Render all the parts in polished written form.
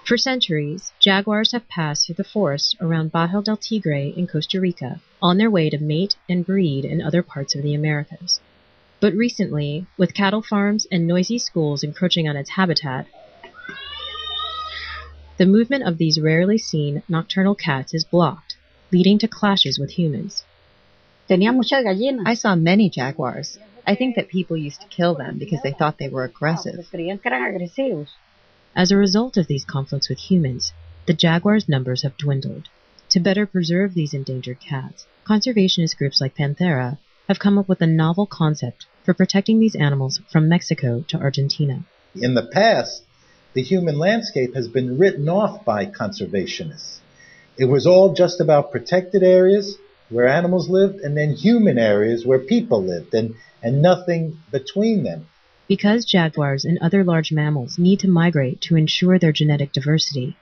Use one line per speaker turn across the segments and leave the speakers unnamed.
For centuries, jaguars have passed through the forests around Bajo del Tigre in Costa Rica on their way to mate and breed in other parts of the Americas. But recently, with cattle farms and noisy schools encroaching on its habitat, the movement of these rarely seen nocturnal cats is blocked, leading to clashes with humans.
I saw many jaguars. I think that people used to kill them because they thought they were aggressive.
As a result of these conflicts with humans, the jaguars' numbers have dwindled. To better preserve these endangered cats, conservationist groups like Panthera have come up with a novel concept for protecting these animals from Mexico to Argentina.
In the past, the human landscape has been written off by conservationists. It was all just about protected areas where animals lived and then human areas where people lived and nothing between them.
Because jaguars and other large mammals need to migrate to ensure their genetic diversity,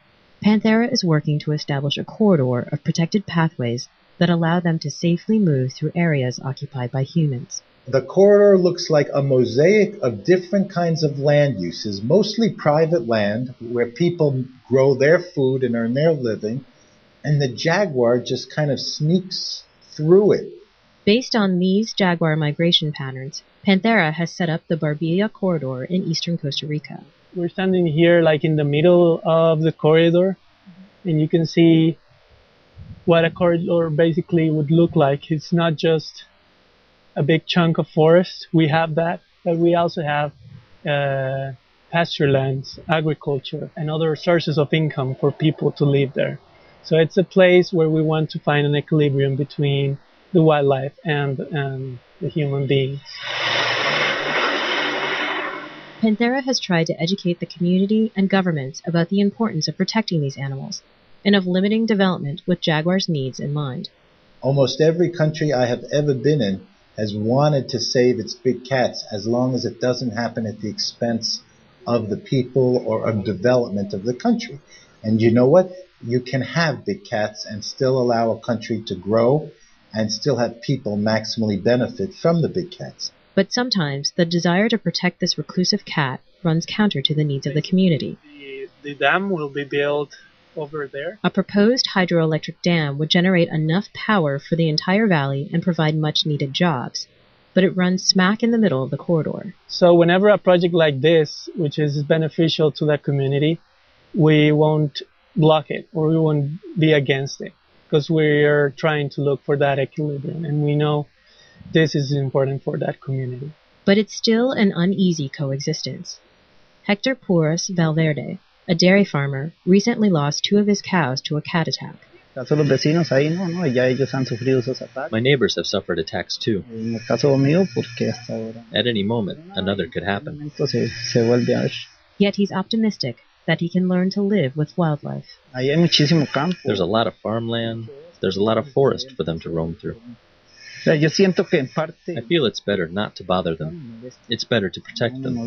Panthera is working to establish a corridor of protected pathways that allow them to safely move through areas occupied by humans.
The corridor looks like a mosaic of different kinds of land uses, mostly private land where people grow their food and earn their living, and the jaguar just kind of sneaks through it.
Based on these jaguar migration patterns, Panthera has set up the Barbilla corridor in eastern Costa Rica.
We're standing here like in the middle of the corridor, and you can see what a corridor basically would look like. It's not just a big chunk of forest. We have that, but we also have pasture lands, agriculture, and other sources of income for people to live there. So it's a place where we want to find an equilibrium between the wildlife and the human beings.
Panthera has tried to educate the community and governments about the importance of protecting these animals and of limiting development with jaguars' needs in mind.
Almost every country I have ever been in has wanted to save its big cats as long as it doesn't happen at the expense of the people or of development of the country. And you know what? You can have big cats and still allow a country to grow and still have people maximally benefit from the big cats.
But sometimes the desire to protect this reclusive cat runs counter to the needs of the community.
The dam will be built over there.
A proposed hydroelectric dam would generate enough power for the entire valley and provide much-needed jobs, but it runs smack in the middle of the corridor.
So whenever a project like this, which is beneficial to the community, we won't block it or we won't be against it, because we're trying to look for that equilibrium, and we know this is important for that community.
But it's still an uneasy coexistence. Hector Porras Valverde, a dairy farmer, recently lost 2 of his cows to a cat attack.
At
My neighbors have suffered attacks too. At any moment, another could happen.
Yet he's optimistic that he can learn to live with wildlife.
There's a lot of farmland. There's a lot of forest for them to roam through. I feel it's better not to bother them. It's better to protect them.